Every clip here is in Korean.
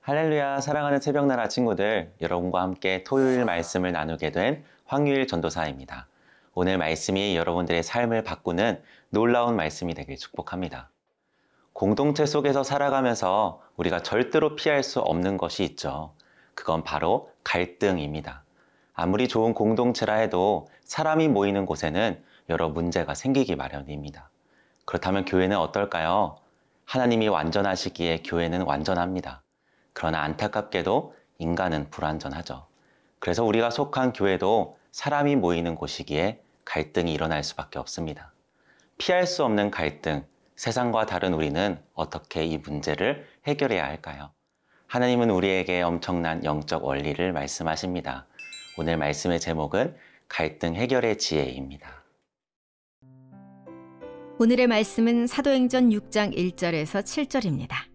할렐루야, 사랑하는 새벽나라 친구들, 여러분과 함께 토요일 말씀을 나누게 된 황유일 전도사입니다. 오늘 말씀이 여러분들의 삶을 바꾸는 놀라운 말씀이 되길 축복합니다. 공동체 속에서 살아가면서 우리가 절대로 피할 수 없는 것이 있죠. 그건 바로 갈등입니다. 아무리 좋은 공동체라 해도 사람이 모이는 곳에는 여러 문제가 생기기 마련입니다. 그렇다면 교회는 어떨까요? 하나님이 완전하시기에 교회는 완전합니다. 그러나 안타깝게도 인간은 불완전하죠. 그래서 우리가 속한 교회도 사람이 모이는 곳이기에 갈등이 일어날 수밖에 없습니다. 피할 수 없는 갈등, 세상과 다른 우리는 어떻게 이 문제를 해결해야 할까요? 하나님은 우리에게 엄청난 영적 원리를 말씀하십니다. 오늘 말씀의 제목은 갈등 해결의 지혜입니다. 오늘의 말씀은 사도행전 6장 1절에서 7절입니다.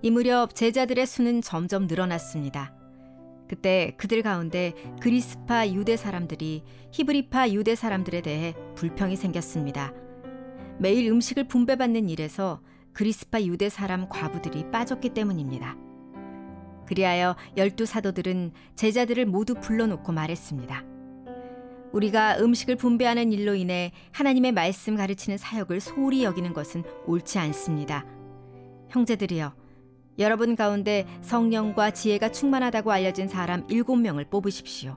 이 무렵 제자들의 수는 점점 늘어났습니다. 그때 그들 가운데 그리스파 유대 사람들이 히브리파 유대 사람들에 대해 불평이 생겼습니다. 매일 음식을 분배받는 일에서 그리스파 유대 사람 과부들이 빠졌기 때문입니다. 그리하여 12 사도들은 제자들을 모두 불러놓고 말했습니다. 우리가 음식을 분배하는 일로 인해 하나님의 말씀 가르치는 사역을 소홀히 여기는 것은 옳지 않습니다. 형제들이여, 여러분 가운데 성령과 지혜가 충만하다고 알려진 사람 7명을 뽑으십시오.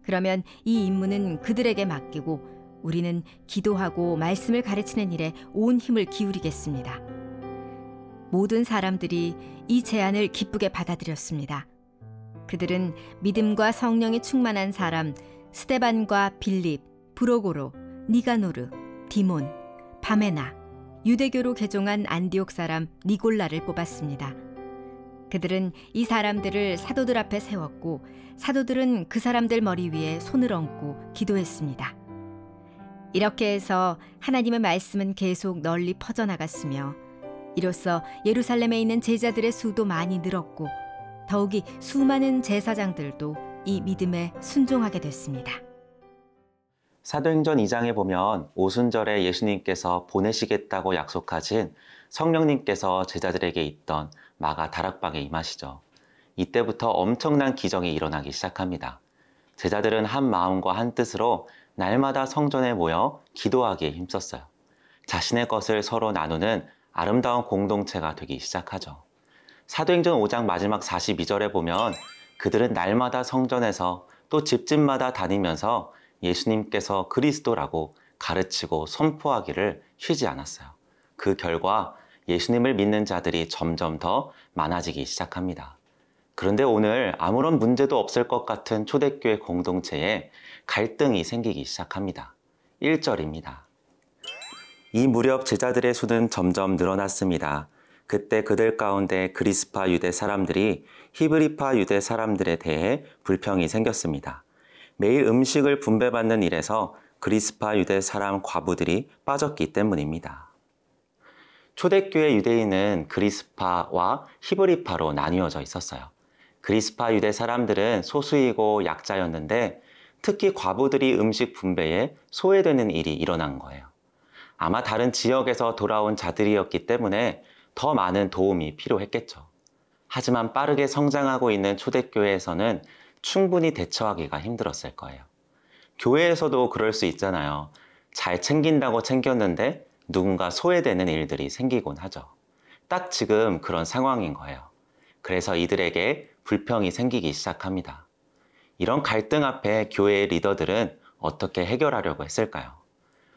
그러면 이 임무는 그들에게 맡기고 우리는 기도하고 말씀을 가르치는 일에 온 힘을 기울이겠습니다. 모든 사람들이 이 제안을 기쁘게 받아들였습니다. 그들은 믿음과 성령이 충만한 사람 스데반과 빌립, 브로고로, 니가노르, 디몬, 바메나, 유대교로 개종한 안디옥 사람 니골라를 뽑았습니다. 그들은 이 사람들을 사도들 앞에 세웠고 사도들은 그 사람들 머리 위에 손을 얹고 기도했습니다. 이렇게 해서 하나님의 말씀은 계속 널리 퍼져나갔으며 이로써 예루살렘에 있는 제자들의 수도 많이 늘었고 더욱이 수많은 제사장들도 이 믿음에 순종하게 됐습니다. 사도행전 2장에 보면 오순절에 예수님께서 보내시겠다고 약속하신 성령님께서 제자들에게 있던 마가 다락방에 임하시죠. 이때부터 엄청난 기적이 일어나기 시작합니다. 제자들은 한 마음과 한 뜻으로 날마다 성전에 모여 기도하기에 힘썼어요. 자신의 것을 서로 나누는 아름다운 공동체가 되기 시작하죠. 사도행전 5장 마지막 42절에 보면 그들은 날마다 성전에서 또 집집마다 다니면서 예수님께서 그리스도라고 가르치고 선포하기를 쉬지 않았어요. 그 결과 예수님을 믿는 자들이 점점 더 많아지기 시작합니다. 그런데 오늘 아무런 문제도 없을 것 같은 초대교회 공동체에 갈등이 생기기 시작합니다. 1절입니다. 이 무렵 제자들의 수는 점점 늘어났습니다. 그때 그들 가운데 그리스파 유대 사람들이 히브리파 유대 사람들에 대해 불평이 생겼습니다. 매일 음식을 분배받는 일에서 그리스파 유대 사람 과부들이 빠졌기 때문입니다. 초대교회 유대인은 그리스파와 히브리파로 나뉘어져 있었어요. 그리스파 유대 사람들은 소수이고 약자였는데 특히 과부들이 음식 분배에 소외되는 일이 일어난 거예요. 아마 다른 지역에서 돌아온 자들이었기 때문에 더 많은 도움이 필요했겠죠. 하지만 빠르게 성장하고 있는 초대교회에서는 충분히 대처하기가 힘들었을 거예요. 교회에서도 그럴 수 있잖아요. 잘 챙긴다고 챙겼는데 누군가 소외되는 일들이 생기곤 하죠. 딱 지금 그런 상황인 거예요. 그래서 이들에게 불평이 생기기 시작합니다. 이런 갈등 앞에 교회의 리더들은 어떻게 해결하려고 했을까요?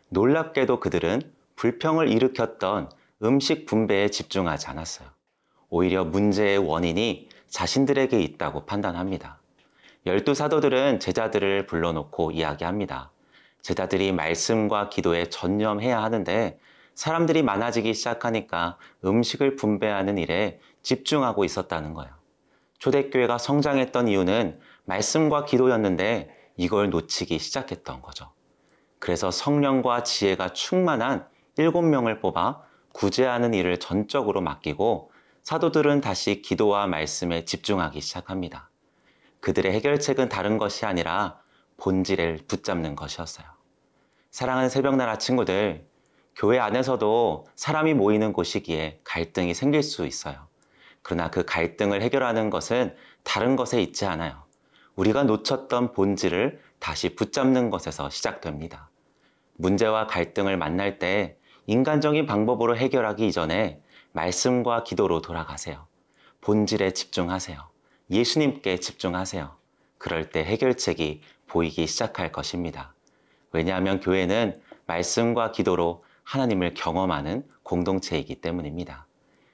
놀랍게도 그들은 불평을 일으켰던 음식 분배에 집중하지 않았어요. 오히려 문제의 원인이 자신들에게 있다고 판단합니다. 12 사도들은 제자들을 불러놓고 이야기합니다. 제자들이 말씀과 기도에 전념해야 하는데 사람들이 많아지기 시작하니까 음식을 분배하는 일에 집중하고 있었다는 거예요. 초대교회가 성장했던 이유는 말씀과 기도였는데 이걸 놓치기 시작했던 거죠. 그래서 성령과 지혜가 충만한 7명을 뽑아 구제하는 일을 전적으로 맡기고 사도들은 다시 기도와 말씀에 집중하기 시작합니다. 그들의 해결책은 다른 것이 아니라 본질을 붙잡는 것이었어요. 사랑하는 새벽나라 친구들, 교회 안에서도 사람이 모이는 곳이기에 갈등이 생길 수 있어요. 그러나 그 갈등을 해결하는 것은 다른 것에 있지 않아요. 우리가 놓쳤던 본질을 다시 붙잡는 것에서 시작됩니다. 문제와 갈등을 만날 때 인간적인 방법으로 해결하기 이전에 말씀과 기도로 돌아가세요. 본질에 집중하세요. 예수님께 집중하세요. 그럴 때 해결책이 보이기 시작할 것입니다. 왜냐하면 교회는 말씀과 기도로 하나님을 경험하는 공동체이기 때문입니다.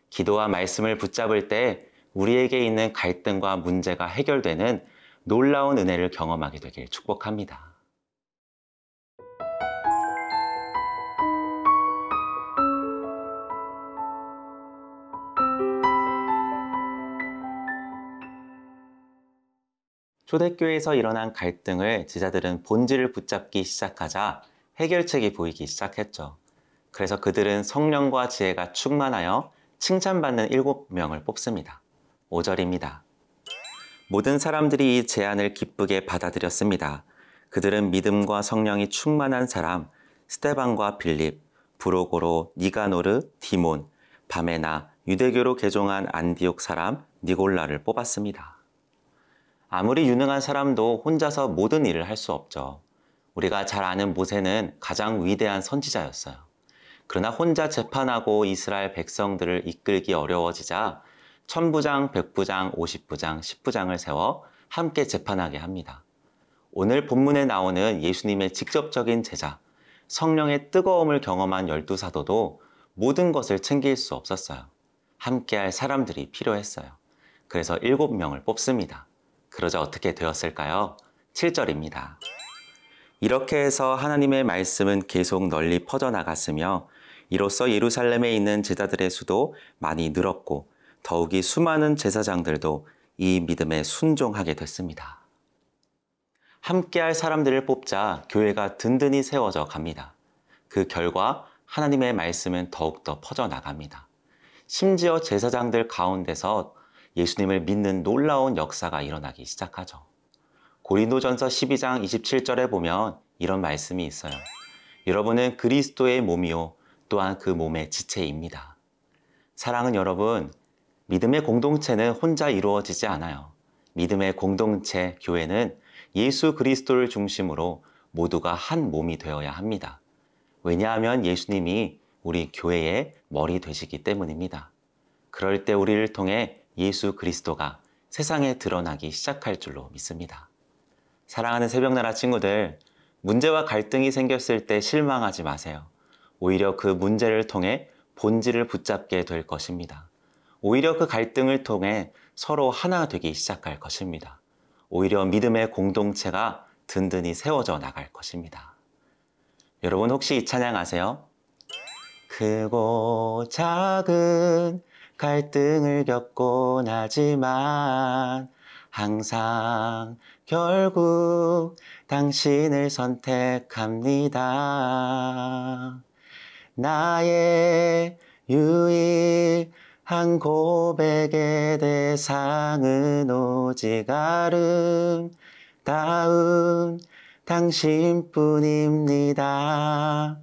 기도와 말씀을 붙잡을 때 우리에게 있는 갈등과 문제가 해결되는 놀라운 은혜를 경험하게 되길 축복합니다. 초대교회에서 일어난 갈등을 제자들은 본질을 붙잡기 시작하자 해결책이 보이기 시작했죠. 그래서 그들은 성령과 지혜가 충만하여 칭찬받는 7명을 뽑습니다. 5절입니다. 모든 사람들이 이 제안을 기쁘게 받아들였습니다. 그들은 믿음과 성령이 충만한 사람 스데반과 빌립, 브로고로, 니가노르, 디몬, 바메나, 유대교로 개종한 안디옥 사람 니골라를 뽑았습니다. 아무리 유능한 사람도 혼자서 모든 일을 할 수 없죠. 우리가 잘 아는 모세는 가장 위대한 선지자였어요. 그러나 혼자 재판하고 이스라엘 백성들을 이끌기 어려워지자 천부장, 백부장, 50부장, 10부장을 세워 함께 재판하게 합니다. 오늘 본문에 나오는 예수님의 직접적인 제자, 성령의 뜨거움을 경험한 12사도도 모든 것을 챙길 수 없었어요. 함께할 사람들이 필요했어요. 그래서 7명을 뽑습니다. 그러자 어떻게 되었을까요? 7절입니다. 이렇게 해서 하나님의 말씀은 계속 널리 퍼져나갔으며 이로써 예루살렘에 있는 제자들의 수도 많이 늘었고 더욱이 수많은 제사장들도 이 믿음에 순종하게 됐습니다. 함께할 사람들을 뽑자 교회가 든든히 세워져 갑니다. 그 결과 하나님의 말씀은 더욱더 퍼져나갑니다. 심지어 제사장들 가운데서 예수님을 믿는 놀라운 역사가 일어나기 시작하죠. 고린도전서 12장 27절에 보면 이런 말씀이 있어요. 여러분은 그리스도의 몸이요 또한 그 몸의 지체입니다. 사랑하는 여러분, 믿음의 공동체는 혼자 이루어지지 않아요. 믿음의 공동체, 교회는 예수 그리스도를 중심으로 모두가 한 몸이 되어야 합니다. 왜냐하면 예수님이 우리 교회의 머리 되시기 때문입니다. 그럴 때 우리를 통해 예수 그리스도가 세상에 드러나기 시작할 줄로 믿습니다. 사랑하는 새벽나라 친구들, 문제와 갈등이 생겼을 때 실망하지 마세요. 오히려 그 문제를 통해 본질을 붙잡게 될 것입니다. 오히려 그 갈등을 통해 서로 하나 되기 시작할 것입니다. 오히려 믿음의 공동체가 든든히 세워져 나갈 것입니다. 여러분 혹시 이 찬양 아세요? 크고 작은 갈등을 겪곤 하지만 항상 결국 당신을 선택합니다. 나의 유일한 고백의 대상은 오직 아름다운 당신뿐입니다.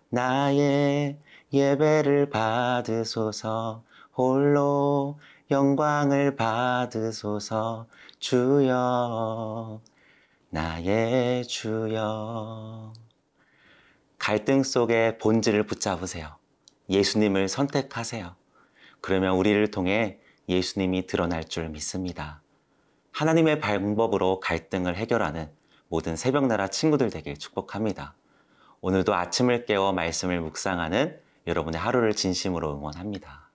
나의 예배를 받으소서, 홀로 영광을 받으소서, 주여, 나의 주여. 갈등 속에 본질을 붙잡으세요. 예수님을 선택하세요. 그러면 우리를 통해 예수님이 드러날 줄 믿습니다. 하나님의 방법으로 갈등을 해결하는 모든 새벽나라 친구들 되길 축복합니다. 오늘도 아침을 깨워 말씀을 묵상하는 여러분의 하루를 진심으로 응원합니다.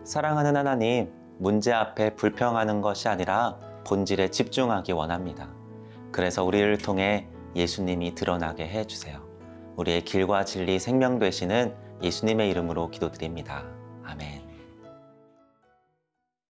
사랑하는 하나님, 문제 앞에 불평하는 것이 아니라 본질에 집중하기 원합니다. 그래서 우리를 통해 예수님이 드러나게 해주세요. 우리의 길과 진리 생명 되시는 예수님의 이름으로 기도드립니다. 아멘.